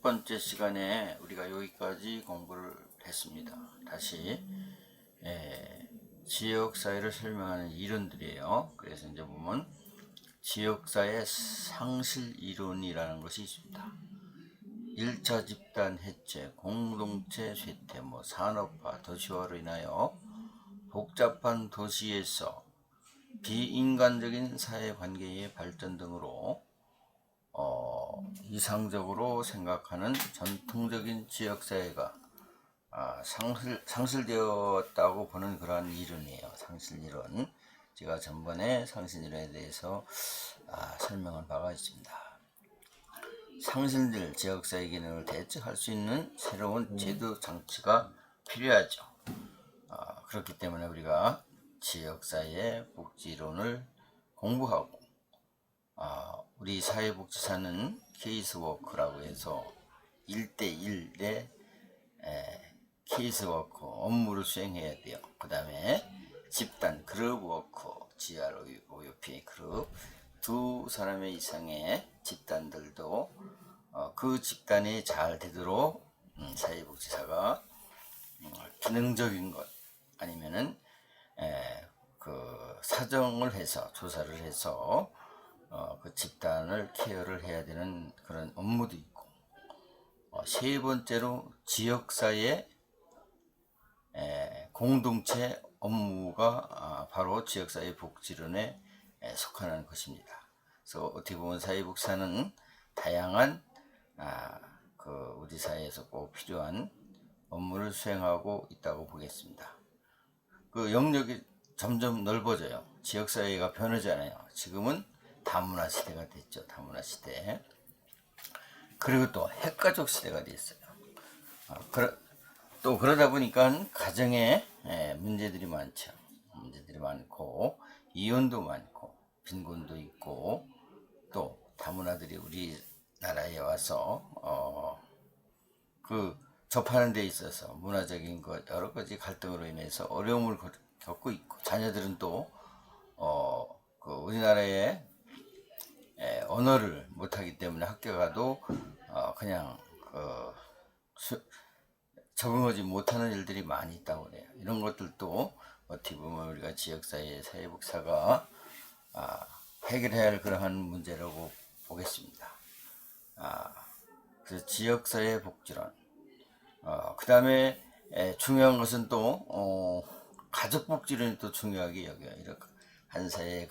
번째 시간에 우리가 여기까지 공부를 했습니다. 다시 지역사회를 설명하는 이론들이에요. 그래서 이제 보면 지역사회 상실 이론이라는 것이 있습니다. 1차 집단 해체, 공동체 쇠퇴, 산업화, 도시화로 인하여 복잡한 도시에서 비인간적인 사회관계의 발전 등으로 이상적으로 생각하는 전통적인 지역사회가 상실되었다고 보는 그러한 이론이에요. 상실이론. 제가 전번에 상실이론에 대해서 설명한 바가 있습니다. 상실될 지역사회 기능을 대체할 수 있는 새로운 제도 장치가 필요하죠. 그렇기 때문에 우리가 지역사회 복지론을 공부하고 우리 사회복지사는 케이스워크라고 해서 1대1의 케이스워크 업무를 수행해야 돼요. 그 다음에 집단 그룹워크, GROUP 그룹 두 사람의 이상의 집단들도 그 집단이 잘 되도록 사회복지사가 기능적인 것 아니면은 그 사정을 해서 조사를 해서 그 집단을 케어를 해야 되는 그런 업무도 있고, 세 번째로 지역사회 공동체 업무가 바로 지역사회 복지론에 속하는 것입니다. 그래서 어떻게 보면 사회복지사는 다양한 그 우리 사회에서 꼭 필요한 업무를 수행하고 있다고 보겠습니다. 그 영역이 점점 넓어져요. 지역사회가 변하잖아요. 지금은 다문화 시대가 됐죠. 다문화 시대. 그리고 또 핵가족 시대가 됐어요. 또 그러다 보니까 가정에 문제들이 많죠. 문제들이 많고 이혼도 많고 빈곤도 있고 또 다문화들이 우리나라에 와서 그 접하는 데 있어서 문화적인 것 여러 가지 갈등으로 인해서 어려움을 겪고 있고, 자녀들은 또 그 우리나라의 언어를 못하기 때문에 학교 가도 그냥 적응하지 못하는 일들이 많이 있다고 그래요. 이런 것들도 어떻게 보면 우리가 지역사회 사회복지사가 해결해야 할 그러한 문제라고 보겠습니다. 그래서 지역사회 복지론. 그 다음에 중요한 것은 또 가족복지론이 또 중요하게 여겨요. 이렇게 한 사회의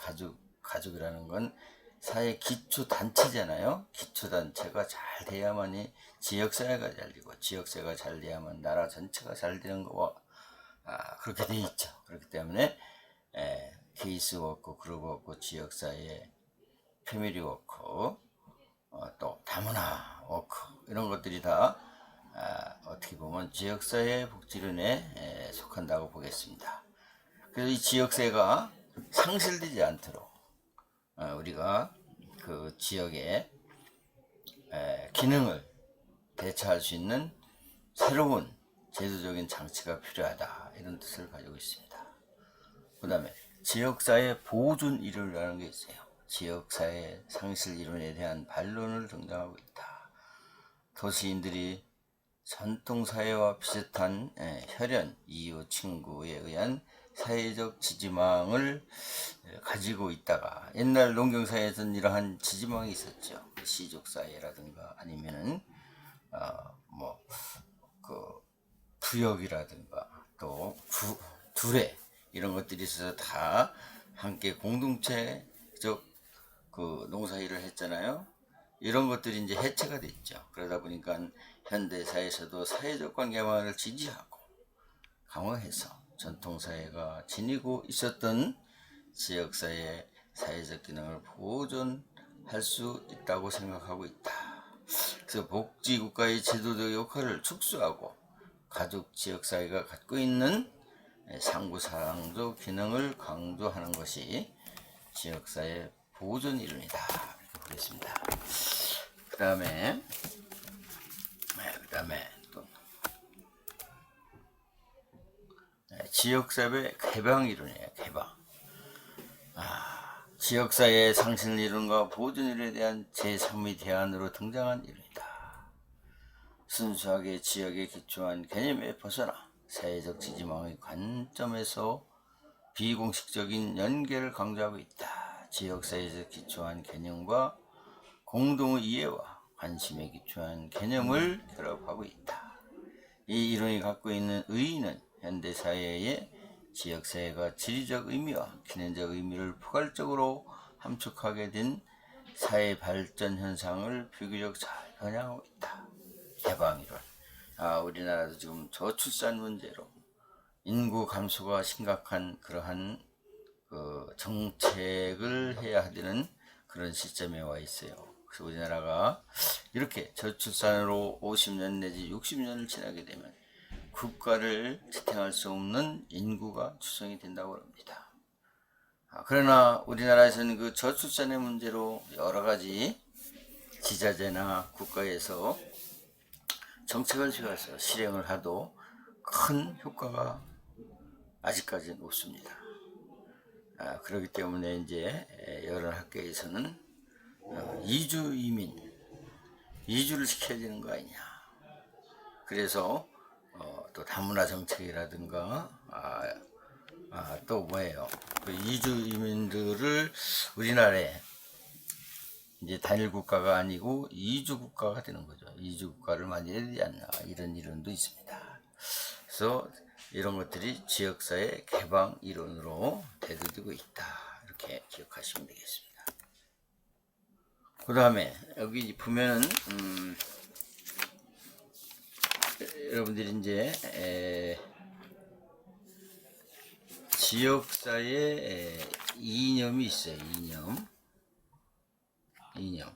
가족이라는 건 사회 기초단체잖아요. 기초단체가 잘 돼야만이 지역사회가 잘 되고, 지역사회가 잘 돼야만 나라 전체가 잘 되는 거와 그렇게 돼 있죠. 그렇기 때문에 케이스워크, 그룹워크, 지역사회, 패밀리워크, 또 다문화 워크, 이런 것들이 다 어떻게 보면 지역사회 복지론에 속한다고 보겠습니다. 그래서 이 지역사회가 상실되지 않도록 우리가 그 지역의 기능을 대처할 수 있는 새로운 제도적인 장치가 필요하다, 이런 뜻을 가지고 있습니다. 그 다음에 지역사회 보존 이론이라는 게 있어요. 지역사회 상실 이론에 대한 반론을 등장하고 있다. 도시인들이 전통사회와 비슷한 혈연, 이웃, 친구에 의한 사회적 지지망을 가지고 있다가, 옛날 농경사회에서는 이러한 지지망이 있었죠. 시족사회라든가 아니면은 그 부역이라든가 또 두레, 이런 것들이 있어서 다 함께 공동체적 그 농사일을 했잖아요. 이런 것들이 이제 해체가 됐죠. 그러다 보니까 현대사회에서도 사회적 관계망을 지지하고 강화해서 전통사회가 지니고 있었던 지역사회 사회적 기능을 보존할 수 있다고 생각하고 있다. 그래서 복지국가의 제도적 역할을 축소하고 가족 지역사회가 갖고 있는 상부상조 기능을 강조하는 것이 지역사회 보존 이론이다, 이렇게 보겠습니다. 그 다음에 또 지역사회 개방 이론이에요. 개방. 지역사회의 상실 이론과 보존 이론에 대한 제3의 대안으로 등장한 이론이다. 순수하게 지역에 기초한 개념에 벗어나 사회적 지지망의 관점에서 비공식적인 연계를 강조하고 있다. 지역사회에서 기초한 개념과 공동의 이해와 관심에 기초한 개념을 결합하고 있다. 이 이론이 갖고 있는 의의는 현대사회의 지역사회가 지리적 의미와 기능적 의미를 포괄적으로 함축하게 된 사회 발전 현상을 비교적 잘 반영하고 있다. 개방이론. 우리나라도 지금 저출산 문제로 인구 감소가 심각한 그러한 정책을 해야 되는 그런 시점에 와 있어요. 그래서 우리나라가 이렇게 저출산으로 50년 내지 60년을 지나게 되면 국가를 지탱할 수 없는 인구가 추정이 된다고 합니다. 그러나 우리나라에서는 그 저출산의 문제로 여러 가지 지자체나 국가에서 정책을 세워서 실행을 하도 큰 효과가 아직까지는 없습니다. 그렇기 때문에 이제 여러 학교에서는 이주 이민, 이주를 시켜야 되는 거 아니냐. 그래서 또 다문화 정책이라든가 또 뭐예요? 그 이주 이민들을 우리나라에 이제 단일 국가가 아니고 이주 국가가 되는 거죠. 이주 국가를 만들어야 되지 않나, 이런 이론도 있습니다. 그래서 이런 것들이 지역사회 개방 이론으로 대두되고 있다. 이렇게 기억하시면 되겠습니다. 그 다음에 여기 보면은 여러분들이 이제 지역사회 이념이 있어요. 이념.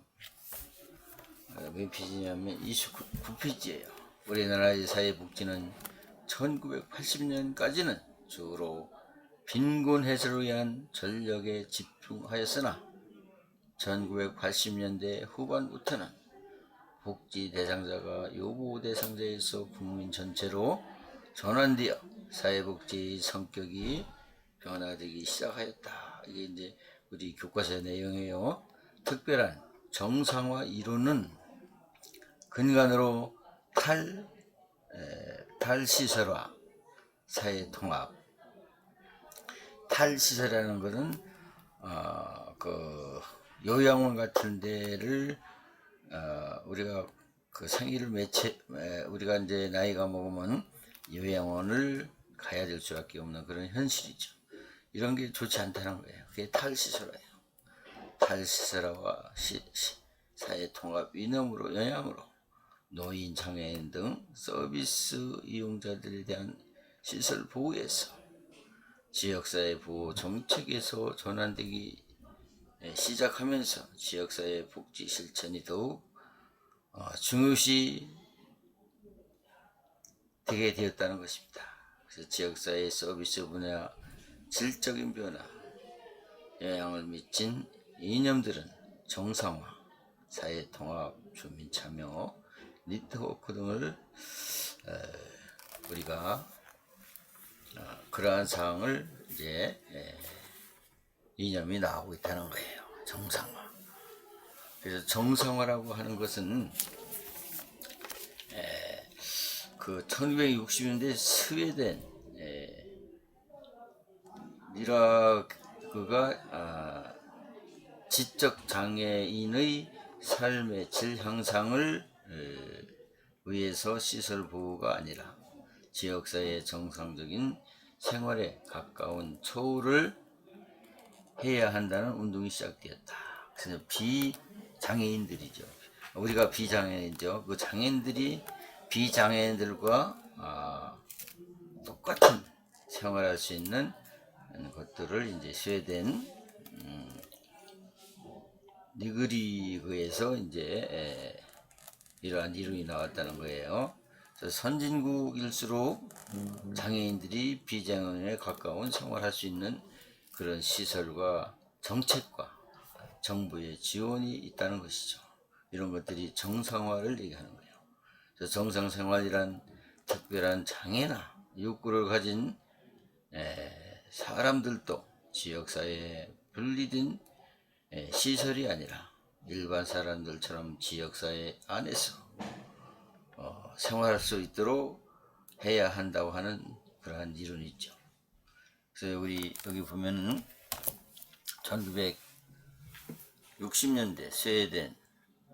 몇 페이지냐면 29페이지예요. 우리나라의 사회복지는 1980년까지는 주로 빈곤 해소를 위한 전력에 집중하였으나 1980년대 후반부터는 복지 대상자가 요구 대상자에서 국민 전체로 전환되어 사회복지 성격이 변화되기 시작하였다. 이게 이제 우리 교과서 내용이에요. 특별한 정상화 이론은 근간으로 탈시설화, 사회통합. 탈시설이라는 것은 그 요양원 같은 데를 우리가 그 생일을 우리가 이제 나이가 먹으면 요양원을 가야 될 수밖에 없는 그런 현실이죠. 이런 게 좋지 않다는 거예요. 그게 탈시설화예요. 탈시설화와 사회통합 이념으로 영향으로 노인, 장애인 등 서비스 이용자들에 대한 시설 보호에서 지역사회 보호 정책에서 전환되기 시작하면서 지역사회 복지 실천이 더욱 중요시 되게 되었다는 것입니다. 그래서 지역사회 서비스 분야 질적인 변화, 영향을 미친 이념들은 정상화, 사회통합, 주민참여, 네트워크 등을 우리가 그러한 사항을 이제 이념이 나오고 있다는 거예요. 정상화. 그래서 정상화라고 하는 것은 그 1960년대 스웨덴 이라크가 지적 장애인의 삶의 질 향상을 위해서 시설 보호가 아니라 지역사회의 정상적인 생활에 가까운 처우를 해야 한다는 운동이 시작되었다. 그래서 비장애인들이죠. 우리가 비장애인이죠. 그 장애인들이 비장애인들과 똑같은 생활할 수 있는 것들을 이제 스웨덴 니그리그에서 이제 이러한 이론이 나왔다는 거예요. 그래서 선진국일수록 장애인들이 비장애인에 가까운 생활할 수 있는 그런 시설과 정책과 정부의 지원이 있다는 것이죠. 이런 것들이 정상화를 얘기하는 거예요. 그래서 정상생활이란 특별한 장애나 욕구를 가진 사람들도 지역사회에 분리된 시설이 아니라 일반 사람들처럼 지역사회 안에서 생활할 수 있도록 해야 한다고 하는 그러한 이론이 있죠. 그래서 우리 여기 보면은 1960년대 스웨덴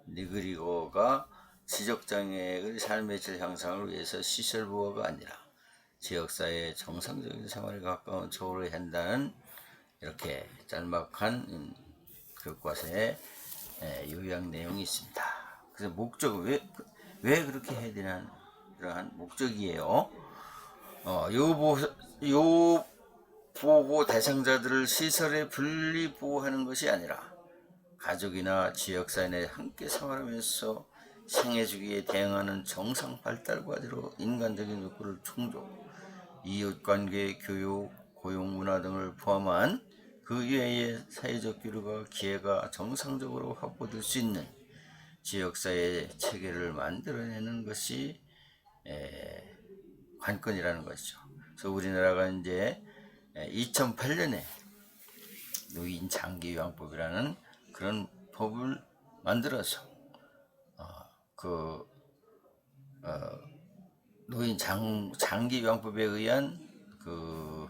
니그리고가 지적장애의 삶의 질 향상을 위해서 시설부호가 아니라 지역사회의 정상적인 생활에 가까운 처우를 한다는 이렇게 짤막한 교과서에 요약 내용이 있습니다. 그래서 목적은 왜 그렇게 해야 되는 그러한 목적이에요. 요 보호 대상자들을 시설에 분리 보호하는 것이 아니라 가족이나 지역사회 내 함께 생활하면서 생애주기에 대응하는 정상 발달 과제로 인간적인 욕구를 충족, 이웃관계, 교육, 고용문화 등을 포함한 그 외의 사회적 교류가 기회가 정상적으로 확보될 수 있는 지역사회 체계를 만들어내는 것이 관건이라는 것이죠. 그래서 우리나라가 이제 2008년에 노인 장기 요양법이라는 그런 법을 만들어서 노인 장기 요양법에 의한 그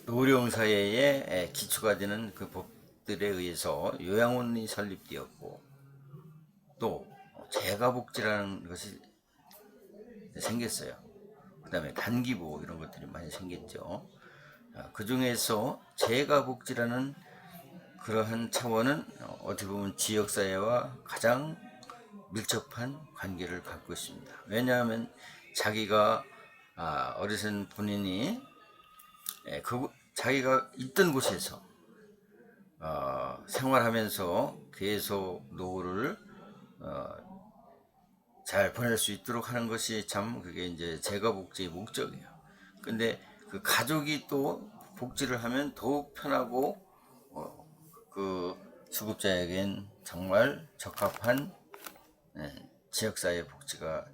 노령사회의 기초가 되는 그 법들에 의해서 요양원이 설립되었고 또 재가복지라는 것이 생겼어요. 그 다음에 단기보호 이런 것들이 많이 생겼죠. 그 중에서 재가복지라는 그러한 차원은 어떻게 보면 지역사회와 가장 밀접한 관계를 갖고 있습니다. 왜냐하면 자기가 어르신 본인이 자기가 있던 곳에서 생활하면서 계속 노후를 잘 보낼 수 있도록 하는 것이 참 그게 이제 재가복지의 목적이에요. 근데 그 가족이 또 복지를 하면 더욱 편하고 그 수급자에겐 정말 적합한 지역사회 복지가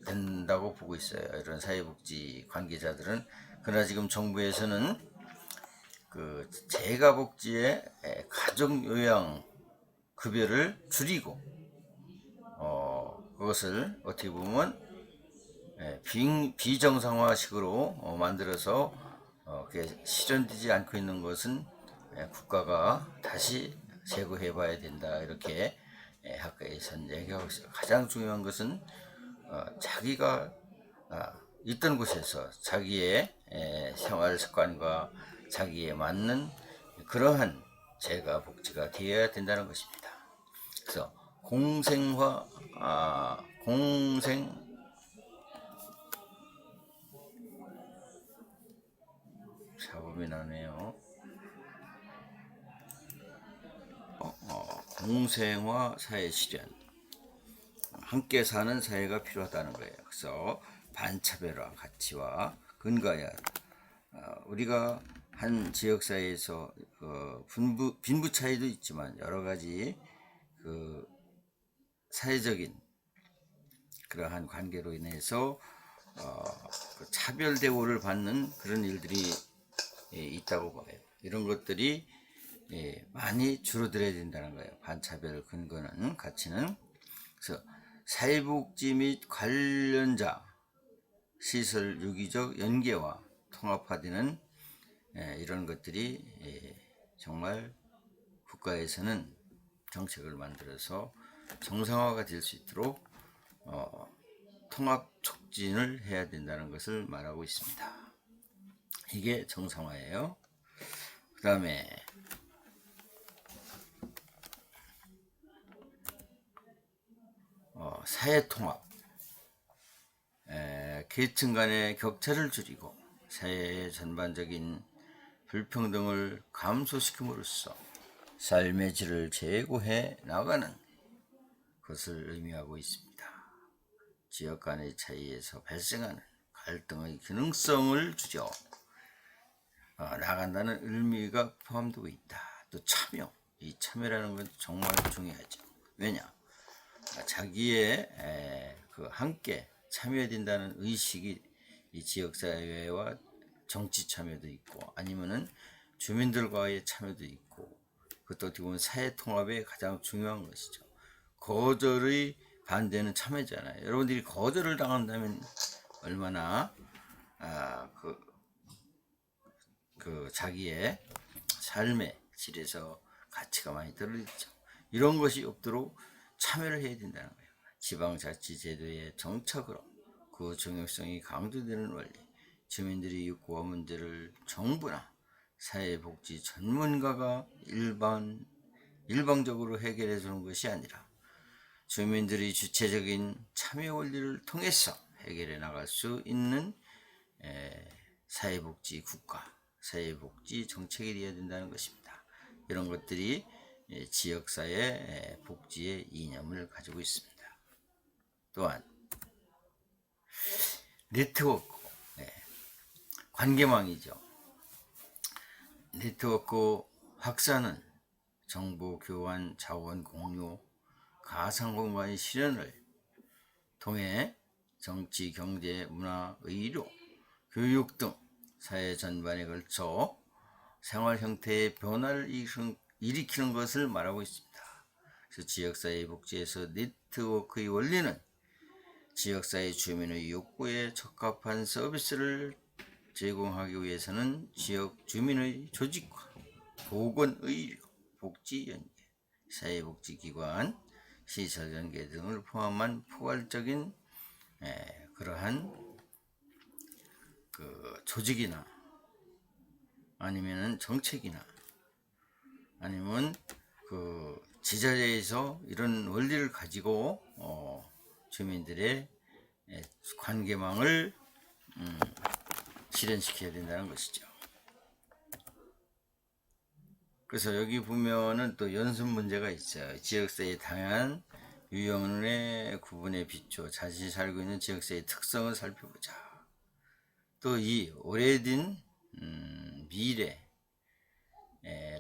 된다고 보고 있어요. 이런 사회복지 관계자들은. 그러나 지금 정부에서는 그 재가복지의 가족요양 급여를 줄이고 그것을 어떻게 보면 비정상화식으로 만들어서 그게 실현되지 않고 있는 것은 국가가 다시 재고해 봐야 된다. 이렇게 학회에서는 얘기하고 있어요. 가장 중요한 것은 자기가 있던 곳에서 자기의 생활 습관과 자기에 맞는 그러한 재가 복지가 되어야 된다는 것입니다. 그래서 공생 사법이 나네요. 공생화 사회 실현, 함께 사는 사회가 필요하다는 거예요. 그래서 반차별화 가치와 근거야 우리가 한 지역 사회에서 빈부 차이도 있지만 여러 가지 그 사회적인 그러한 관계로 인해서 그 차별 대우를 받는 그런 일들이 있다고 봐요. 이런 것들이 많이 줄어들어야 된다는 거예요. 반차별 근거는 가치는. 그래서 사회복지 및 관련자 시설 유기적 연계와 통합화되는 이런 것들이 정말 국가에서는 정책을 만들어서 정상화가 될 수 있도록 통합 촉진을 해야 된다는 것을 말하고 있습니다. 이게 정상화예요. 그 다음에 사회통합, 계층 간의 격차를 줄이고 사회의 전반적인 불평등을 감소시킴으로써 삶의 질을 제고해 나가는 것을 의미하고 있습니다. 지역 간의 차이에서 발생하는 갈등의 기능성을 줄여 나간다는 의미가 포함되고 있다. 또 참여, 이 참여라는 건 정말 중요하죠. 왜냐? 자기의 그 함께 참여해야 된다는 의식이 이 지역사회와 정치 참여도 있고 아니면은 주민들과의 참여도 있고 그것도 어떻게 보면 사회통합의 가장 중요한 것이죠. 거절의 반대는 참여잖아요. 여러분들이 거절을 당한다면 얼마나 자기의 삶의 질에서 가치가 많이 떨어지죠. 이런 것이 없도록 참여를 해야 된다는 거예요. 지방자치제도의 정착으로 그 정형성이 강조되는 원리, 주민들이 욕구와 문제를 정부나 사회복지 전문가가 일방적으로 해결해 주는 것이 아니라 주민들이 주체적인 참여 원리를 통해서 해결해 나갈 수 있는 사회복지 국가, 사회복지 정책이 되어야 된다는 것입니다. 이런 것들이 지역사회 복지의 이념을 가지고 있습니다. 또한 네트워크, 관계망이죠. 네트워크 확산은 정보 교환, 자원 공유, 가상공간의 실현을 통해 정치, 경제, 문화, 의료, 교육 등 사회 전반에 걸쳐 생활 형태의 변화를 일으키는 것을 말하고 있습니다. 그래서 지역사회 복지에서 네트워크의 원리는 지역사회 주민의 욕구에 적합한 서비스를 제공하기 위해서는 지역 주민의 조직과 보건의료, 복지연계, 사회복지기관, 시설연계 등을 포함한 포괄적인 그러한 조직이나 아니면 정책이나 아니면 지자체에서 이런 원리를 가지고 주민들의 관계망을 실현시켜야 된다는 것이죠. 그래서 여기 보면은 또 연습 문제가 있어요. 지역사회의 다양한 유형의 구분에 비추어 자신이 살고 있는 지역사회의 특성을 살펴보자. 또 이 오래된 미래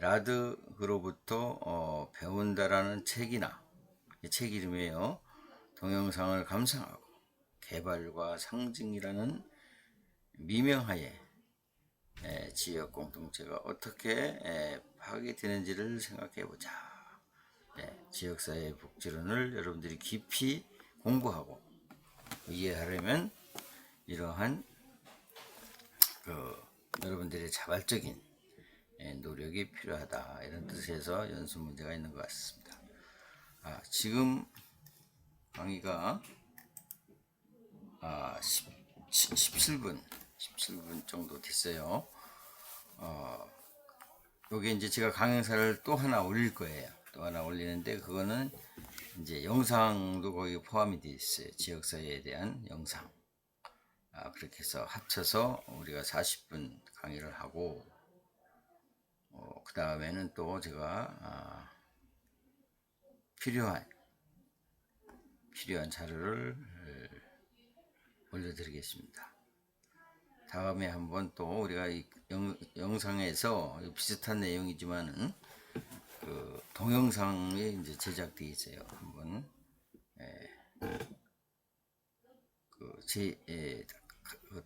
라드그로부터 배운다라는 책이나 책 이름이에요. 동영상을 감상하고 개발과 상징이라는 미명하에 지역 공동체가 어떻게 파괴되는지를 생각해보자. 지역사회 복지론을 여러분들이 깊이 공부하고 이해하려면 이러한 여러분들의 자발적인 노력이 필요하다. 이런 뜻에서 연습 문제가 있는 것 같습니다. 지금 강의가 17분 정도 됐어요. 요게 이제 제가 강행사를 또 하나 올릴 거예요. 또 하나 올리는데 그거는 이제 영상도 거기 포함이 되어 있어요. 지역사회에 대한 영상. 그렇게 해서 합쳐서 우리가 40분 강의를 하고 그 다음에는 또 제가 필요한 자료를 올려드리겠습니다. 다음에 한번 또 우리가 이 영상에서 비슷한 내용이지만은 동영상이 이제 제작되어 있어요. 한번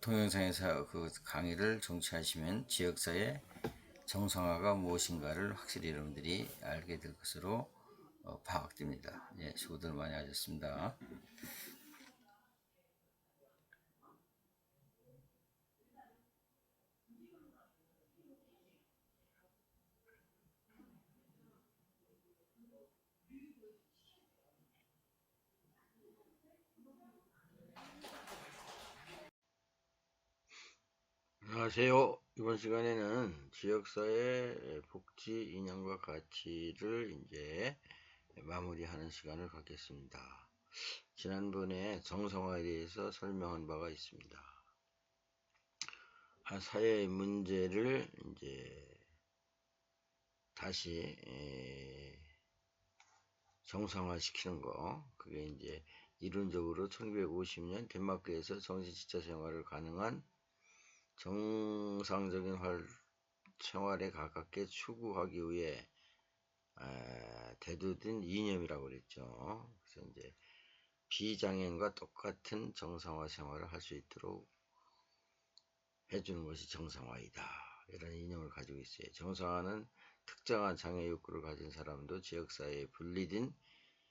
동영상에서 그 강의를 정치하시면 지역사회 정상화가 무엇인가를 확실히 여러분들이 알게 될 것으로 파악됩니다. 수고들 많이 하셨습니다. 안녕하세요. 이번 시간에는 지역사회 복지 이념과 가치를 이제 마무리하는 시간을 갖겠습니다. 지난번에 정성화에 대해서 설명한 바가 있습니다. 사회의 문제를 이제 다시 정상화시키는 거, 그게 이제 이론적으로 1950년 덴마크에서 정신지차 생활을 가능한 정상적인 생활에 가깝게 추구하기 위해 대두된 이념이라고 그랬죠. 그래서 이제 비장애인과 똑같은 정상화 생활을 할 수 있도록 해주는 것이 정상화이다. 이런 이념을 가지고 있어요. 정상화는 특정한 장애 욕구를 가진 사람도 지역사회에 분리된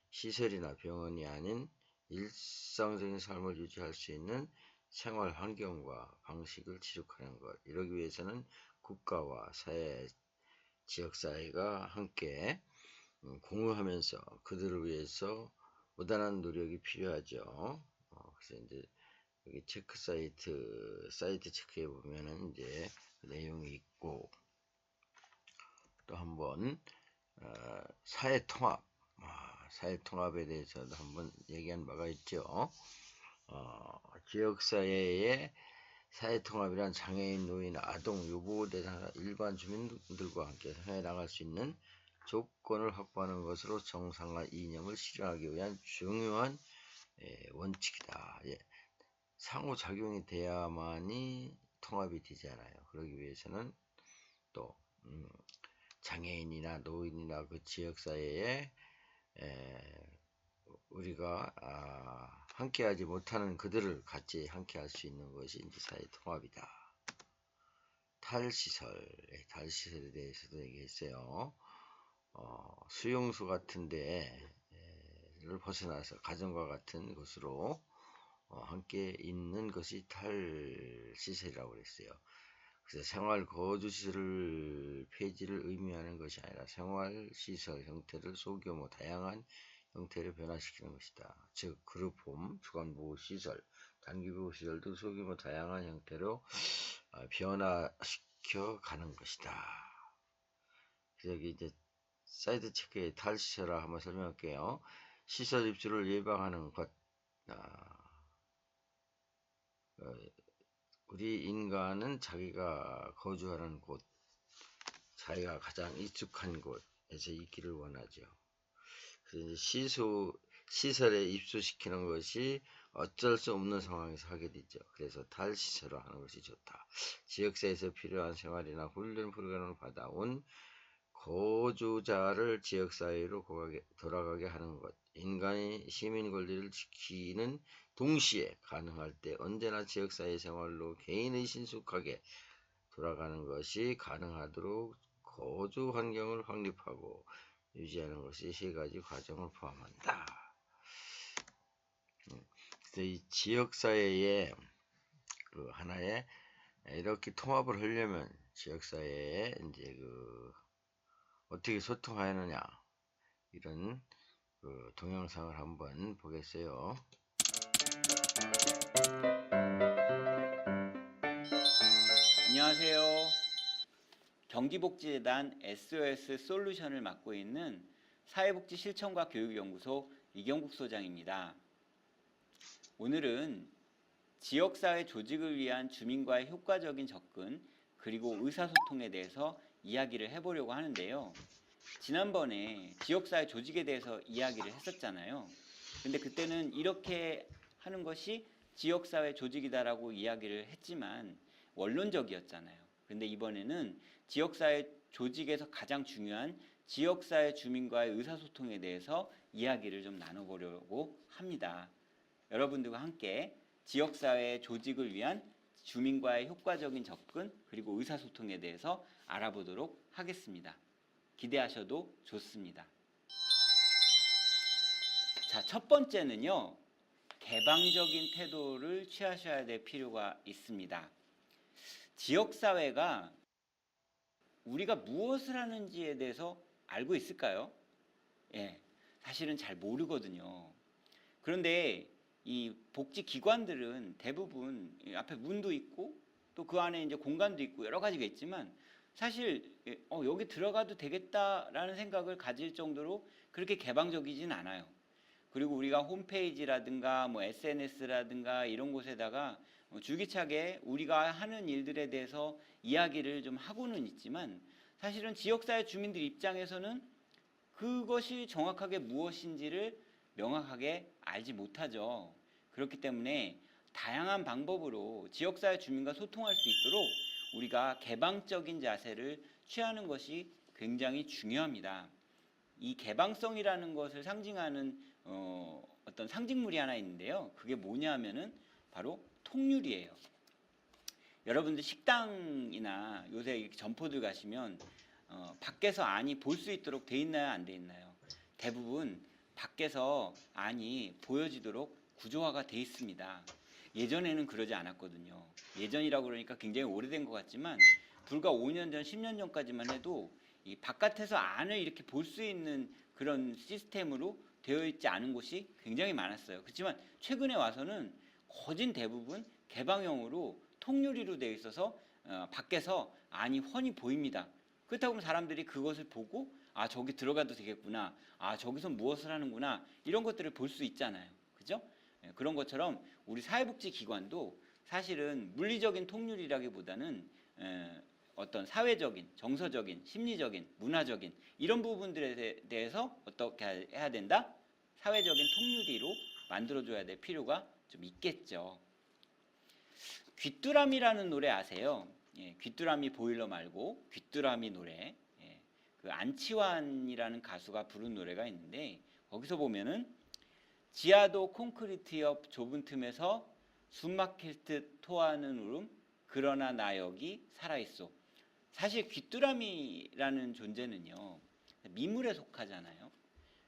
시설이나 병원이 아닌 일상적인 삶을 유지할 수 있는 생활 환경과 방식을 지속하는 것. 이러기 위해서는 국가와 사회, 지역사회가 함께 공유하면서 그들을 위해서 무단한 노력이 필요하죠. 그래서 이제 여기 체크 사이트 체크해 보면은 이제 그 내용이 있고, 또 한번 사회 통합, 사회 통합에 대해서도 한번 얘기한 바가 있죠. 지역사회의 사회통합이란 장애인, 노인, 아동, 유보 대상 일반 주민들과 함께 사회에 나갈 수 있는 조건을 확보하는 것으로 정상화 이념을 실현하기 위한 중요한 원칙이다. 상호작용이 돼야만이 통합이 되잖아요. 그러기 위해서는 또 장애인이나 노인이나 그 지역사회에 우리가 함께하지 못하는 그들을 같이 함께할 수 있는 것이 이제 사회통합이다. 탈시설에 대해서도 얘기했어요. 수용소 같은 데를 벗어나서 가정과 같은 곳으로 함께 있는 것이 탈시설이라고 그랬어요. 그래서 생활거주시설 폐지를 의미하는 것이 아니라 생활시설 형태를 소규모 다양한 형태로 변화시키는 것이다. 즉 그룹홈, 주간보호시설, 단기보호시설도 소규모 다양한 형태로 변화시켜 가는 것이다. 그래서 여기 이제 사이트 체크의 탈시설화 한번 설명할게요. 시설 입주를 예방하는 것. 우리 인간은 자기가 거주하는 곳, 자기가 가장 익숙한 곳에서 있기를 원하죠. 그래서 이제 시설에 입소시키는 것이 어쩔 수 없는 상황에서 하게 되죠. 그래서 탈시설화 하는 것이 좋다. 지역사회에서 필요한 생활이나 훈련 프로그램을 받아온 거주자를 지역사회로 돌아가게 하는 것. 인간이 시민 권리를 지키는 동시에 가능할 때 언제나 지역사회 생활로 개인의 신속하게 돌아가는 것이 가능하도록 거주 환경을 확립하고 유지하는 것이 세 가지 과정을 포함한다. 그래서 이 지역사회에 그 하나의 이렇게 통합을 하려면 지역사회에 이제 어떻게 소통하느냐 이런 동영상을 한번 보겠어요. 안녕하세요. 경기복지재단 SOS 솔루션을 맡고 있는 사회복지 실천과 교육연구소 이경국 소장입니다. 오늘은 지역사회 조직을 위한 주민과의 효과적인 접근 그리고 의사소통에 대해서 이야기를 해보려고 하는데요. 지난번에 지역사회 조직에 대해서 이야기를 했었잖아요. 근데 그때는 이렇게 하는 것이 지역사회 조직이다라고 이야기를 했지만 원론적이었잖아요. 근데 이번에는 지역사회 조직에서 가장 중요한 지역사회 주민과의 의사소통에 대해서 이야기를 좀 나눠보려고 합니다. 여러분들과 함께 지역사회 조직을 위한 주민과의 효과적인 접근 그리고 의사소통에 대해서 알아보도록 하겠습니다. 기대하셔도 좋습니다. 자, 첫 번째는요. 개방적인 태도를 취하셔야 될 필요가 있습니다. 지역사회가 우리가 무엇을 하는지에 대해서 알고 있을까요? 사실은 잘 모르거든요. 그런데 이 복지기관들은 대부분 앞에 문도 있고 또 그 안에 이제 공간도 있고 여러 가지가 있지만 사실 여기 들어가도 되겠다라는 생각을 가질 정도로 그렇게 개방적이진 않아요. 그리고 우리가 홈페이지라든가 뭐 SNS라든가 이런 곳에다가 줄기차게 우리가 하는 일들에 대해서 이야기를 좀 하고는 있지만 사실은 지역사회 주민들 입장에서는 그것이 정확하게 무엇인지를 명확하게 알지 못하죠. 그렇기 때문에 다양한 방법으로 지역사회 주민과 소통할 수 있도록 우리가 개방적인 자세를 취하는 것이 굉장히 중요합니다. 이 개방성이라는 것을 상징하는 어떤 상징물이 하나 있는데요. 그게 뭐냐면은 바로 통유리예요. 여러분들 식당이나 요새 이렇게 점포들 가시면 밖에서 안이 볼 수 있도록 돼 있나요? 안 돼 있나요? 대부분 밖에서 안이 보여지도록 구조화가 돼 있습니다. 예전에는 그러지 않았거든요. 예전이라고 그러니까 굉장히 오래된 것 같지만 불과 5년 전, 10년 전까지만 해도 이 바깥에서 안을 이렇게 볼 수 있는 그런 시스템으로 되어 있지 않은 곳이 굉장히 많았어요. 그렇지만 최근에 와서는 거진 대부분 개방형으로 통유리로 되어 있어서 밖에서 안이 훤히 보입니다. 그렇다고 하면 사람들이 그것을 보고 아 저기 들어가도 되겠구나, 아 저기서 무엇을 하는구나 이런 것들을 볼 수 있잖아요. 그죠? 그런 것처럼 우리 사회복지기관도 사실은 물리적인 통유리라기보다는 어떤 사회적인, 정서적인, 심리적인, 문화적인 이런 부분들에 대해서 어떻게 해야 된다? 사회적인 통유리로 만들어줘야 될 필요가 좀 있겠죠. 귀뚜라미라는 노래 아세요? 예, 귀뚜라미 보일러 말고 귀뚜라미 노래. 예, 그 안치환이라는 가수가 부른 노래가 있는데 거기서 보면은 지하도 콘크리트 옆 좁은 틈에서 숨막힐 듯 토하는 울음 그러나 나 여기 살아있어. 사실 귀뚜라미라는 존재는요 미물에 속하잖아요.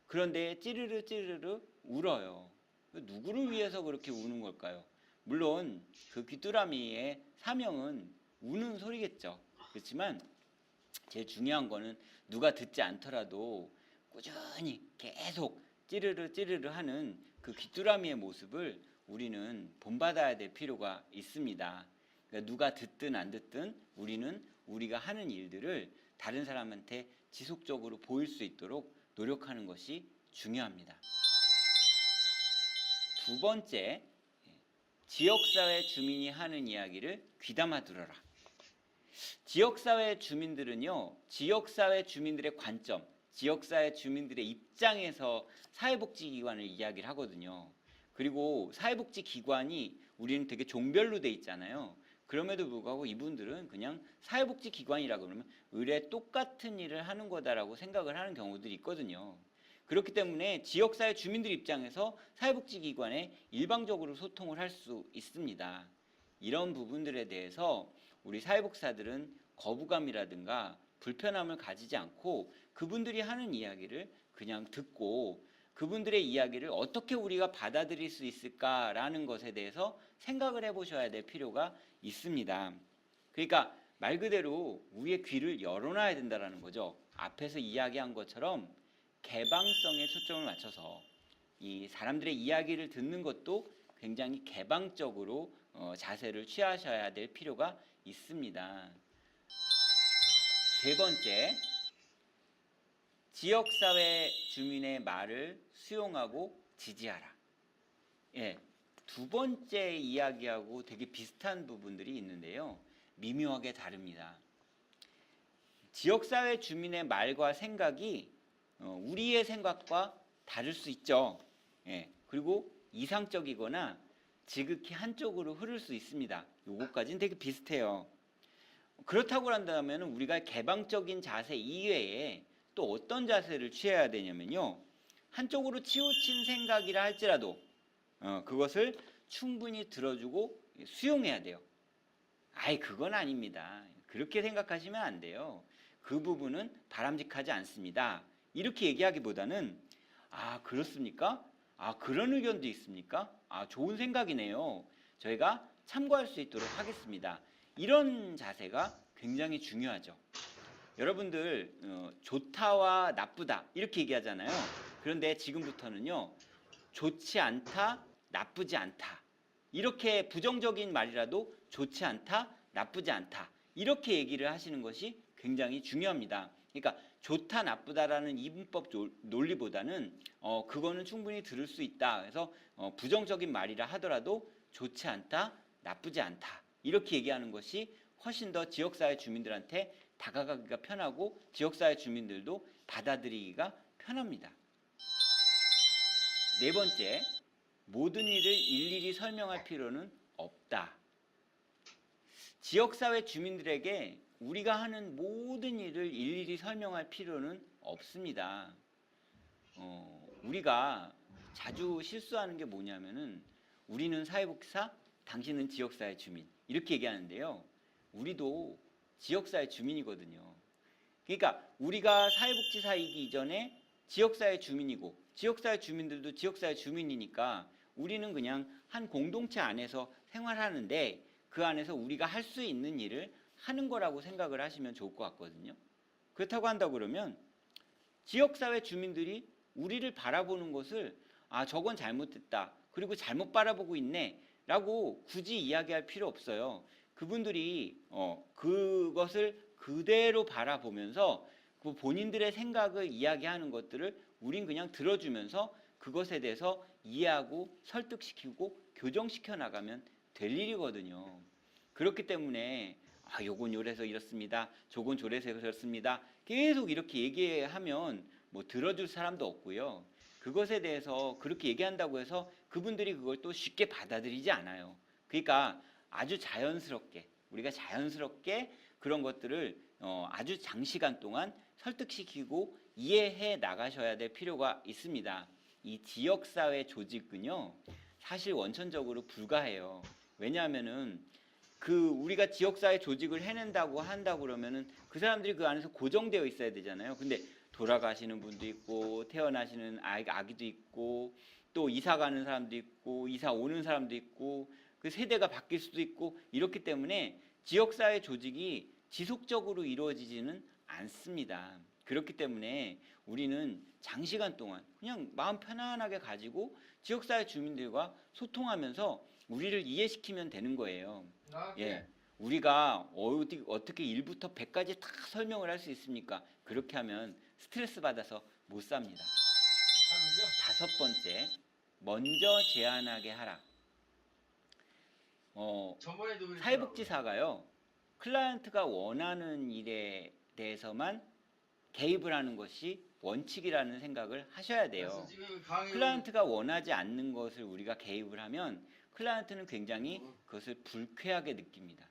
그런데 찌르르 찌르르 울어요. 누구를 위해서 그렇게 우는 걸까요? 물론 그 귀뚜라미의 사명은 우는 소리겠죠. 그렇지만 제일 중요한 거는 누가 듣지 않더라도 꾸준히 계속 찌르르 찌르르 하는 그 귀뚜라미의 모습을 우리는 본받아야 될 필요가 있습니다. 그러니까 누가 듣든 안 듣든 우리는 우리가 하는 일들을 다른 사람한테 지속적으로 보일 수 있도록 노력하는 것이 중요합니다. 두 번째, 지역사회 주민이 하는 이야기를 귀담아 들어라. 지역사회 주민들은요, 지역사회 주민들의 관점, 지역사회 주민들의 입장에서 사회복지기관을 이야기를 하거든요. 그리고 사회복지기관이 우리는 되게 종별로 돼 있잖아요. 그럼에도 불구하고 이분들은 그냥 사회복지기관이라고 그러면 의뢰 똑같은 일을 하는 거다라고 생각을 하는 경우들이 있거든요. 그렇기 때문에 지역사회 주민들 입장에서 사회복지기관에 일방적으로 소통을 할 수 있습니다. 이런 부분들에 대해서 우리 사회복사들은 거부감이라든가 불편함을 가지지 않고 그분들이 하는 이야기를 그냥 듣고 그분들의 이야기를 어떻게 우리가 받아들일 수 있을까라는 것에 대해서 생각을 해보셔야 될 필요가 있습니다. 그러니까 말 그대로 우리의 귀를 열어놔야 된다는 거죠. 앞에서 이야기한 것처럼 개방성에 초점을 맞춰서 이 사람들의 이야기를 듣는 것도 굉장히 개방적으로 자세를 취하셔야 될 필요가 있습니다. 세 번째, 지역사회 주민의 말을 수용하고 지지하라. 예, 두 번째 이야기하고 되게 비슷한 부분들이 있는데요. 미묘하게 다릅니다. 지역사회 주민의 말과 생각이 우리의 생각과 다를 수 있죠. 예, 그리고 이상적이거나 지극히 한쪽으로 흐를 수 있습니다. 요거까지는 되게 비슷해요. 그렇다고 한다면 우리가 개방적인 자세 이외에 또 어떤 자세를 취해야 되냐면요. 한쪽으로 치우친 생각이라 할지라도 그것을 충분히 들어주고 수용해야 돼요. 아이 그건 아닙니다. 그렇게 생각하시면 안 돼요. 그 부분은 바람직하지 않습니다. 이렇게 얘기하기보다는 아 그렇습니까? 아 그런 의견도 있습니까? 아 좋은 생각이네요. 저희가 참고할 수 있도록 하겠습니다. 이런 자세가 굉장히 중요하죠. 여러분들 좋다와 나쁘다 이렇게 얘기하잖아요. 그런데 지금부터는요. 좋지 않다, 나쁘지 않다. 이렇게 부정적인 말이라도 좋지 않다, 나쁘지 않다. 이렇게 얘기를 하시는 것이 굉장히 중요합니다. 그러니까 좋다, 나쁘다라는 이분법 논리보다는 그거는 충분히 들을 수 있다. 그래서 부정적인 말이라 하더라도 좋지 않다, 나쁘지 않다. 이렇게 얘기하는 것이 훨씬 더 지역사회 주민들한테 다가가기가 편하고 지역사회 주민들도 받아들이기가 편합니다. 네 번째, 모든 일을 일일이 설명할 필요는 없다. 지역사회 주민들에게 우리가 하는 모든 일을 일일이 설명할 필요는 없습니다. 우리가 자주 실수하는 게 뭐냐면은 우리는 사회복지사, 당신은 지역사회 주민 이렇게 얘기하는데요. 우리도 지역사회 주민이거든요. 그러니까 우리가 사회복지사이기 이전에 지역사회 주민이고 지역사회 주민들도 지역사회 주민이니까 우리는 그냥 한 공동체 안에서 생활하는데 그 안에서 우리가 할 수 있는 일을 하는 거라고 생각을 하시면 좋을 것 같거든요. 그렇다고 한다 그러면 지역사회 주민들이 우리를 바라보는 것을 저건 잘못됐다. 그리고 잘못 바라보고 있네. 라고 굳이 이야기할 필요 없어요. 그분들이 그것을 그대로 바라보면서 그 본인들의 생각을 이야기하는 것들을 우린 그냥 들어주면서 그것에 대해서 이해하고 설득시키고 교정시켜 나가면 될 일이거든요. 그렇기 때문에 요건 요래서 이렇습니다. 저건 저래서 그렇습니다. 계속 이렇게 얘기하면 뭐 들어줄 사람도 없고요. 그것에 대해서 그렇게 얘기한다고 해서 그분들이 그걸 또 쉽게 받아들이지 않아요. 그러니까 아주 자연스럽게 우리가 자연스럽게 그런 것들을 아주 장시간 동안 설득시키고 이해해 나가셔야 될 필요가 있습니다. 이 지역사회 조직은요 사실 원천적으로 불가해요. 왜냐하면은 우리가 지역사회 조직을 해낸다고 한다고 그러면은 그 사람들이 그 안에서 고정되어 있어야 되잖아요. 근데 돌아가시는 분도 있고 태어나시는 아기도 있고 또 이사 가는 사람도 있고 이사 오는 사람도 있고 그 세대가 바뀔 수도 있고 이렇기 때문에 지역사회 조직이 지속적으로 이루어지지는 않습니다. 그렇기 때문에 우리는 장시간 동안 그냥 마음 편안하게 가지고 지역사회 주민들과 소통하면서 우리를 이해시키면 되는 거예요. 예, 우리가 어떻게 1부터 100까지 다 설명을 할 수 있습니까? 그렇게 하면 스트레스 받아서 못 삽니다. 5번째, 먼저 제안하게 하라. 사회복지사가요, 클라이언트가 원하는 일에 대해서만 개입을 하는 것이 원칙이라는 생각을 하셔야 돼요. 클라이언트가 원하지 않는 것을 우리가 개입을 하면 클라이언트는 굉장히 그것을 불쾌하게 느낍니다.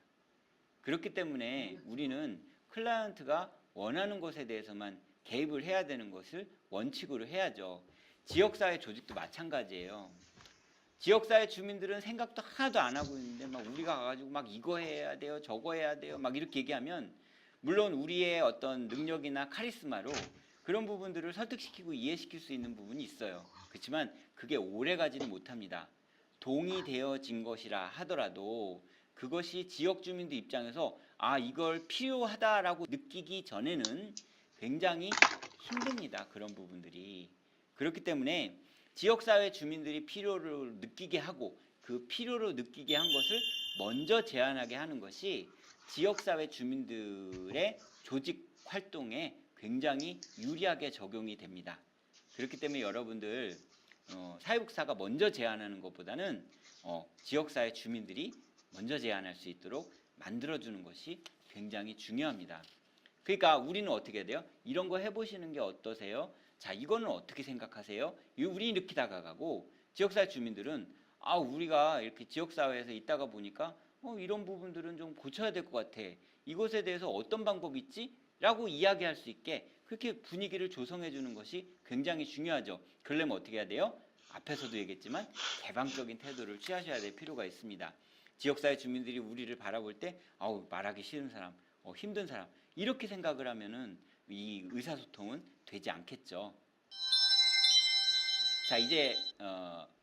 그렇기 때문에 우리는 클라이언트가 원하는 것에 대해서만 개입을 해야 되는 것을 원칙으로 해야죠. 지역사회 조직도 마찬가지예요. 지역사회 주민들은 생각도 하나도 안 하고 있는데 막 우리가 가가지고 막 이거 해야 돼요, 저거 해야 돼요, 막 이렇게 얘기하면 물론 우리의 어떤 능력이나 카리스마로 그런 부분들을 설득시키고 이해시킬 수 있는 부분이 있어요. 그렇지만 그게 오래 가지는 못합니다. 동의되어진 것이라 하더라도 그것이 지역 주민들 입장에서 이걸 필요하다라고 느끼기 전에는 굉장히 힘듭니다. 그런 부분들이. 그렇기 때문에 지역사회 주민들이 필요를 느끼게 하고 그 필요로 느끼게 한 것을 먼저 제안하게 하는 것이 지역사회 주민들의 조직 활동에 굉장히 유리하게 적용이 됩니다. 그렇기 때문에 여러분들 사회복지사가 먼저 제안하는 것보다는 지역사회 주민들이 먼저 제안할 수 있도록 만들어주는 것이 굉장히 중요합니다. 그러니까 우리는 어떻게 해야 돼요? 이런 거 해보시는 게 어떠세요? 자, 이거는 어떻게 생각하세요? 우리 이렇게 다가가고 지역사회 주민들은 우리가 이렇게 지역사회에서 있다가 보니까 이런 부분들은 좀 고쳐야 될 것 같아. 이것에 대해서 어떤 방법이 있지? 라고 이야기할 수 있게 그렇게 분위기를 조성해 주는 것이 굉장히 중요하죠. 그러려면 어떻게 해야 돼요? 앞에서도 얘기했지만 개방적인 태도를 취하셔야 될 필요가 있습니다. 지역사회 주민들이 우리를 바라볼 때 말하기 싫은 사람, 힘든 사람 이렇게 생각을 하면은 이 의사소통은 되지 않겠죠. 자, 이제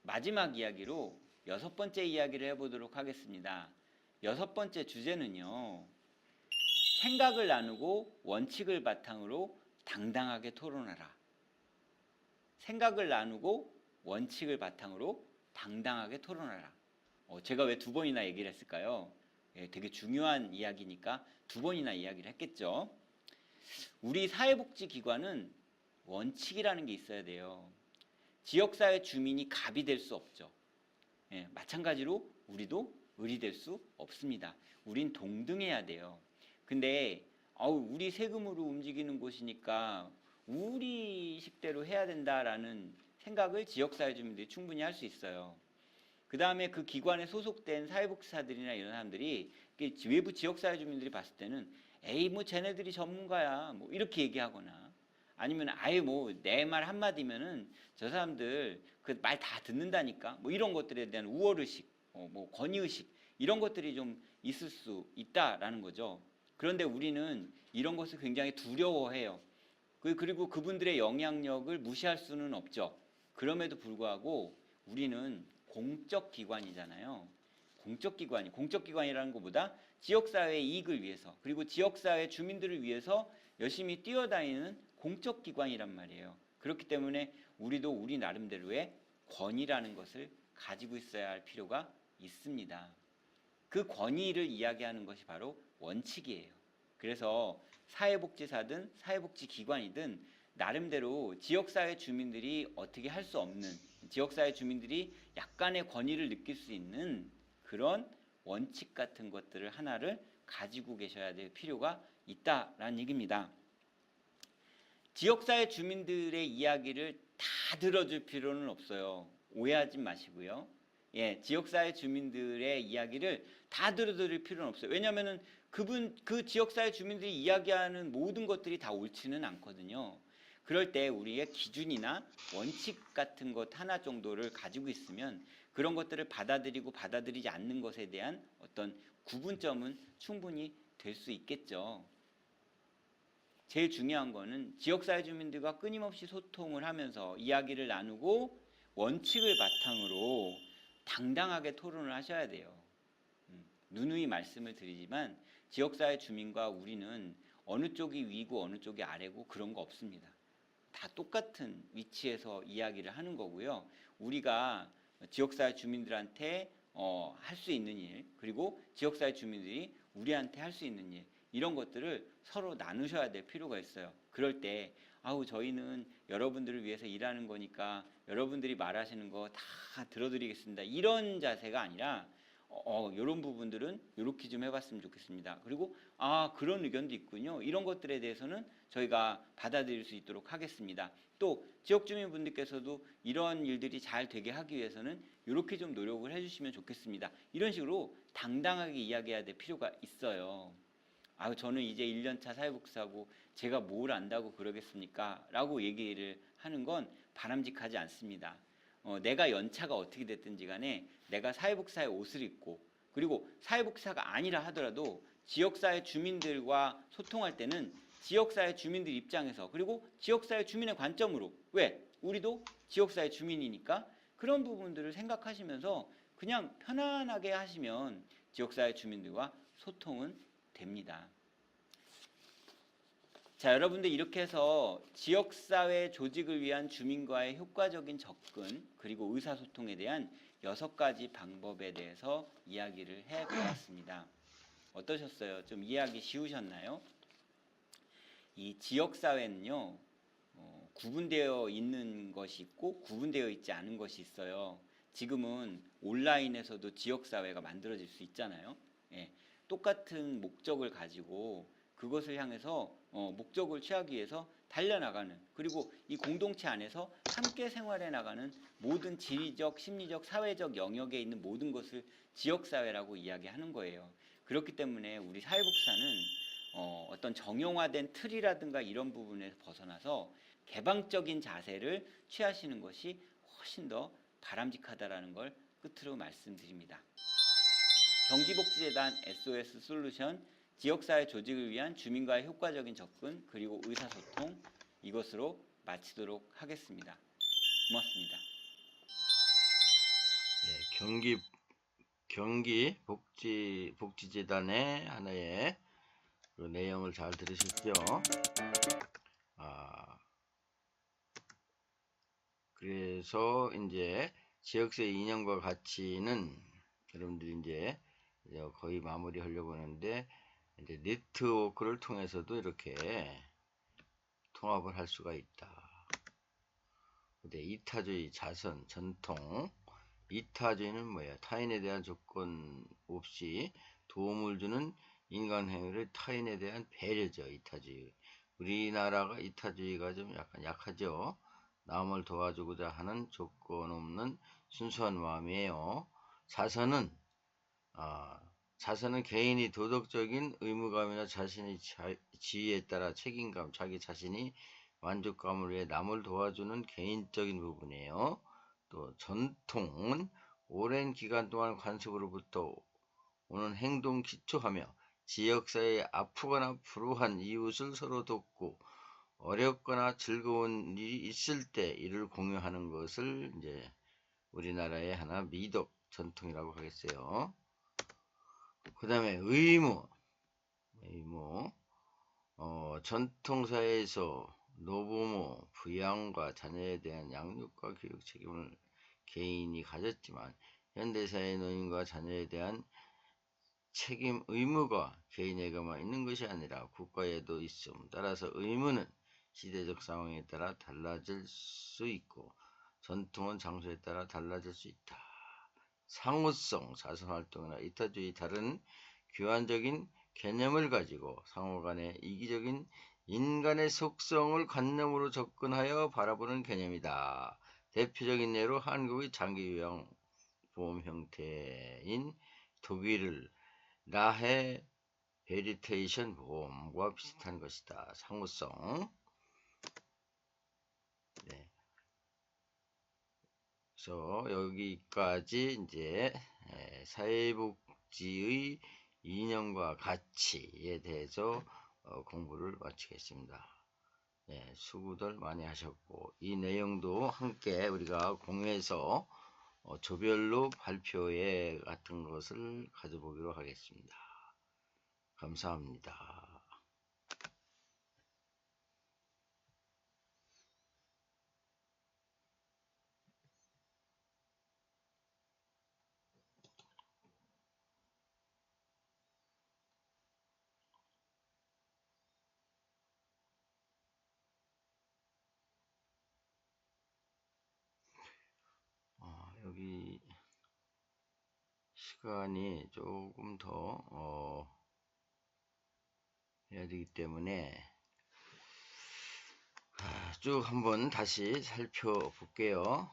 마지막 이야기로 6번째 이야기를 해보도록 하겠습니다. 6번째 주제는요. 생각을 나누고 원칙을 바탕으로 당당하게 토론하라. 생각을 나누고 원칙을 바탕으로 당당하게 토론하라. 제가 왜 2번이나 얘기를 했을까요? 되게 중요한 이야기니까 2번이나 이야기를 했겠죠. 우리 사회복지기관은 원칙이라는 게 있어야 돼요. 지역사회 주민이 갑이 될 수 없죠. 마찬가지로 우리도 을이 될 수 없습니다. 우린 동등해야 돼요. 근데 우리 세금으로 움직이는 곳이니까 우리 식대로 해야 된다라는 생각을 지역사회 주민들이 충분히 할 수 있어요. 그 다음에 그 기관에 소속된 사회복지사들이나 이런 사람들이 외부 지역사회 주민들이 봤을 때는 뭐 쟤네들이 전문가야 뭐 이렇게 얘기하거나 아니면 아예 뭐 내 말 한마디면은 저 사람들 그 말 다 듣는다니까 뭐 이런 것들에 대한 우월의식, 뭐 권위의식 이런 것들이 좀 있을 수 있다라는 거죠. 그런데 우리는 이런 것을 굉장히 두려워해요. 그리고 그분들의 영향력을 무시할 수는 없죠. 그럼에도 불구하고 우리는 공적 기관이잖아요. 공적 기관이라는 것보다 지역사회의 이익을 위해서, 그리고 지역사회 주민들을 위해서 열심히 뛰어다니는 공적 기관이란 말이에요. 그렇기 때문에 우리도 우리 나름대로의 권위라는 것을 가지고 있어야 할 필요가 있습니다. 그 권위를 이야기하는 것이 바로 원칙이에요. 그래서 사회복지사든 사회복지기관이든 나름대로 지역사회 주민들이 어떻게 할 수 없는, 지역사회 주민들이 약간의 권위를 느낄 수 있는 그런 원칙 같은 것들을 하나를 가지고 계셔야 될 필요가 있다라는 얘기입니다. 지역사회 주민들의 이야기를 다 들어줄 필요는 없어요. 오해하지 마시고요. 예, 지역사회 주민들의 이야기를 다 들어드릴 필요는 없어요. 왜냐하면은 그 지역사회 주민들이 이야기하는 모든 것들이 다 옳지는 않거든요. 그럴 때 우리의 기준이나 원칙 같은 것 하나 정도를 가지고 있으면 그런 것들을 받아들이고 받아들이지 않는 것에 대한 어떤 구분점은 충분히 될 수 있겠죠. 제일 중요한 거는 지역사회 주민들과 끊임없이 소통을 하면서 이야기를 나누고 원칙을 바탕으로 당당하게 토론을 하셔야 돼요. 누누이 말씀을 드리지만 지역사회 주민과 우리는 어느 쪽이 위고 어느 쪽이 아래고 그런 거 없습니다. 다 똑같은 위치에서 이야기를 하는 거고요. 우리가 지역사회 주민들한테 할 수 있는 일, 그리고 지역사회 주민들이 우리한테 할 수 있는 일, 이런 것들을 서로 나누셔야 될 필요가 있어요. 그럴 때 아우 저희는 여러분들을 위해서 일하는 거니까 여러분들이 말하시는 거 다 들어드리겠습니다. 이런 자세가 아니라 이런 부분들은 이렇게 좀 해봤으면 좋겠습니다. 그리고 그런 의견도 있군요. 이런 것들에 대해서는 저희가 받아들일 수 있도록 하겠습니다. 또 지역 주민분들께서도 이런 일들이 잘 되게 하기 위해서는 이렇게 좀 노력을 해주시면 좋겠습니다. 이런 식으로 당당하게 이야기해야 될 필요가 있어요. 저는 이제 1년차 사회복지사고 제가 뭘 안다고 그러겠습니까? 라고 얘기를 하는 건 바람직하지 않습니다. 내가 연차가 어떻게 됐든지 간에 내가 사회복지사의 옷을 입고, 그리고 사회복지사가 아니라 하더라도 지역사회 주민들과 소통할 때는 지역사회 주민들 입장에서, 그리고 지역사회 주민의 관점으로, 왜? 우리도 지역사회 주민이니까 그런 부분들을 생각하시면서 그냥 편안하게 하시면 지역사회 주민들과 소통은 됩니다. 자, 여러분들 이렇게 해서 지역사회 조직을 위한 주민과의 효과적인 접근, 그리고 의사소통에 대한 6가지 방법에 대해서 이야기를 해보았습니다. 어떠셨어요? 좀 이해하기 쉬우셨나요? 이 지역사회는요, 구분되어 있는 것이 있고 구분되어 있지 않은 것이 있어요. 지금은 온라인에서도 지역사회가 만들어질 수 있잖아요. 예, 똑같은 목적을 가지고 그것을 향해서 목적을 취하기 위해서 달려나가는, 그리고 이 공동체 안에서 함께 생활해 나가는 모든 지리적, 심리적, 사회적 영역에 있는 모든 것을 지역사회라고 이야기하는 거예요. 그렇기 때문에 우리 사회복지사는 어떤 정형화된 틀이라든가 이런 부분에서 벗어나서 개방적인 자세를 취하시는 것이 훨씬 더 바람직하다라는 걸 끝으로 말씀드립니다. 경기복지재단 SOS 솔루션 지역사회 조직을 위한 주민과의 효과적인 접근, 그리고 의사소통, 이것으로 마치도록 하겠습니다. 고맙습니다. 네, 경기 복지재단의 하나의 그 내용을 잘 들으셨죠? 그래서 이제 지역사회 이념과 가치는 여러분들이 이제 거의 마무리 하려고 하는데, 이제 네트워크를 통해서도 이렇게 통합을 할 수가 있다. 근데 이타주의, 자선, 전통. 이타주의는 뭐예요? 타인에 대한 조건 없이 도움을 주는 인간 행위를 타인에 대한 배려죠. 이타주의. 우리나라가 이타주의가 좀 약간 약하죠. 남을 도와주고자 하는 조건 없는 순수한 마음이에요. 자선은 개인이 도덕적인 의무감이나 자신의 지위에 따라 책임감, 자기 자신이 만족감을 위해 남을 도와주는 개인적인 부분이에요. 또 전통은 오랜 기간 동안 관습으로부터 오는 행동 기초하며 지역사회에 아프거나 불우한 이웃을 서로 돕고 어렵거나 즐거운 일이 있을 때 이를 공유하는 것을 이제 우리나라의 하나 미덕 전통이라고 하겠어요. 그 다음에 의무. 전통사회에서 노부모, 부양과 자녀에 대한 양육과 교육 책임을 개인이 가졌지만 현대사회 노인과 자녀에 대한 책임, 의무가 개인에게만 있는 것이 아니라 국가에도 있음. 따라서 의무는 시대적 상황에 따라 달라질 수 있고 전통은 장소에 따라 달라질 수 있다. 상호성, 자선활동이나 이타주의 다른 교환적인 개념을 가지고 상호간의 이기적인 인간의 속성을 관념으로 접근하여 바라보는 개념이다. 대표적인 예로 한국의 장기요양 보험 형태인 독일을 라해 베리테이션 보험과 비슷한 것이다. 상호성. 네. 그래서 여기까지 이제 사회복지의 이념과 가치에 대해서 공부를 마치겠습니다. 네, 수고들 많이 하셨고 이 내용도 함께 우리가 공유해서 조별로 발표회 같은 것을 가져보기로 하겠습니다. 감사합니다. 여기 시간이 조금 더 해야 되기 때문에 쭉 한번 다시 살펴볼게요.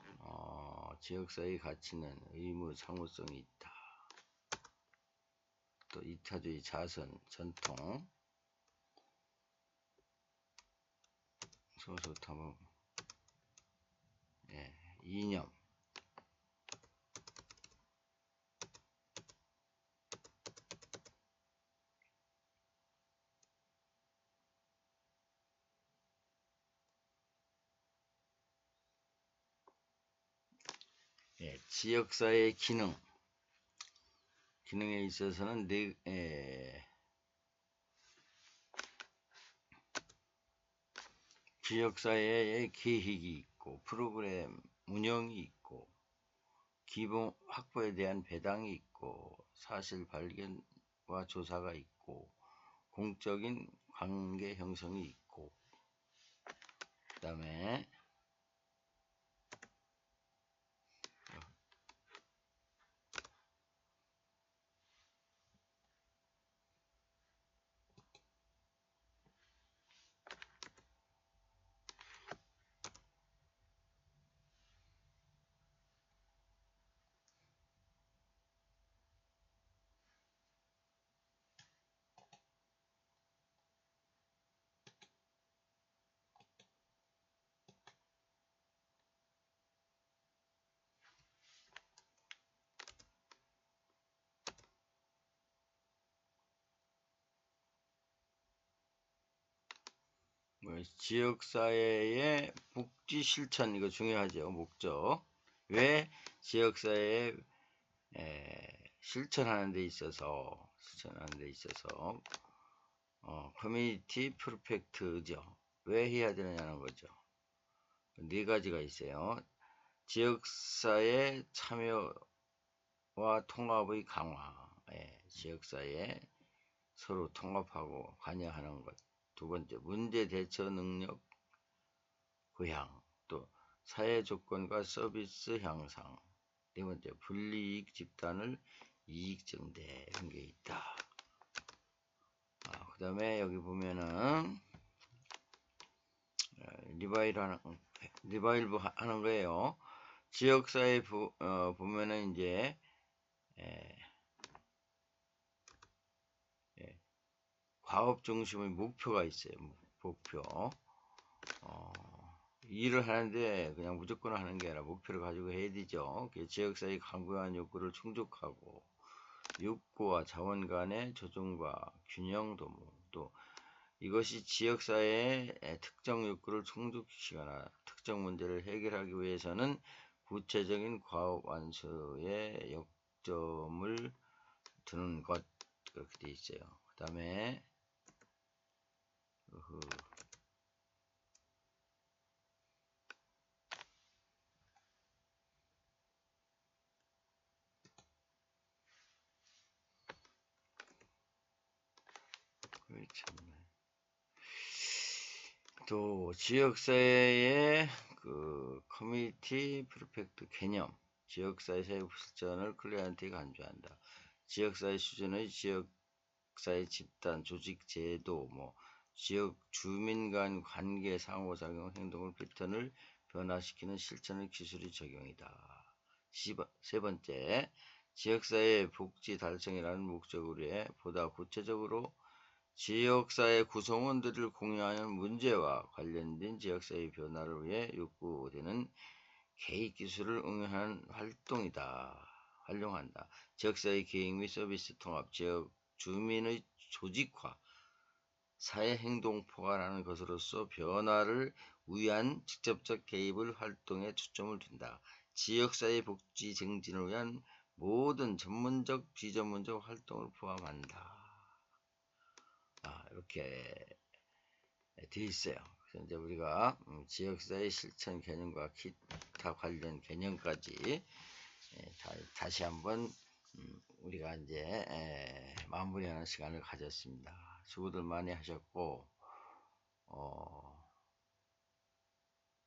지역사회 가치는 의무, 상호성이 있다. 또 이타주의, 자선, 전통, 소소탐험, 이념, 지역사회의 기능에 있어서는 지역사회의 계획이 있고 프로그램 운영이 있고 기본 확보에 대한 배당이 있고 사실 발견과 조사가 있고 공적인 관계 형성이 있고 그 다음에 지역사회의 복지 실천 이거 중요하죠. 목적 왜 지역사회에 실천하는 데 있어서 커뮤니티 프로젝트죠. 왜 해야 되느냐는 거죠. 네 가지가 있어요. 지역사회 참여와 통합의 강화, 지역사회 서로 통합하고 관여하는 것. 두 번째, 문제 대처 능력 고양, 또 사회 조건과 서비스 향상. 네 번째, 불이익 집단을 이익 증대 이런 게 있다. 그 다음에 여기 보면은 리바일 하는 거예요. 지역사회 보면은 이제 과업 중심의 목표가 있어요. 목표. 일을 하는데 그냥 무조건 하는 게 아니라 목표를 가지고 해야 되죠. 지역사회 강구한 욕구를 충족하고 욕구와 자원 간의 조정과 균형 도모, 또 이것이 지역사회의 특정 욕구를 충족시키거나 특정 문제를 해결하기 위해서는 구체적인 과업 완수에 역점을 두는 것, 그렇게 돼 있어요. 그 다음에 참네. 또 지역사회의 그 커뮤니티 프로젝트 개념, 지역사회 사회 실천을 클리언트에 간주한다. 지역사회 수준의 지역사회 집단, 조직, 제도, 지역 주민 간 관계, 상호작용, 행동을 패턴을 변화시키는 실천의 기술의 적용이다. 세 번째, 지역사회 복지 달성이라는 목적으로 해 보다 구체적으로 지역사회 구성원들을 공유하는 문제와 관련된 지역사회 변화를 위해 요구되는 계획기술을 응용하는 활용한다. 지역사회 계획 및 서비스 통합, 지역 주민의 조직화, 사회행동 포괄하는 것으로서 변화를 위한 직접적 개입을 활동에 초점을 둔다. 지역사회 복지 증진을 위한 모든 전문적, 비전문적 활동을 포함한다. 이렇게 되어 있어요. 그래서 이제 우리가 지역사회 실천 개념과 기타 관련 개념까지 다시 한번 우리가 이제 마무리하는 시간을 가졌습니다. 수고들 많이 하셨고,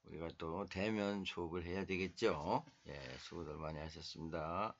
우리가 또 대면 수업을 해야 되겠죠. 수고들 많이 하셨습니다.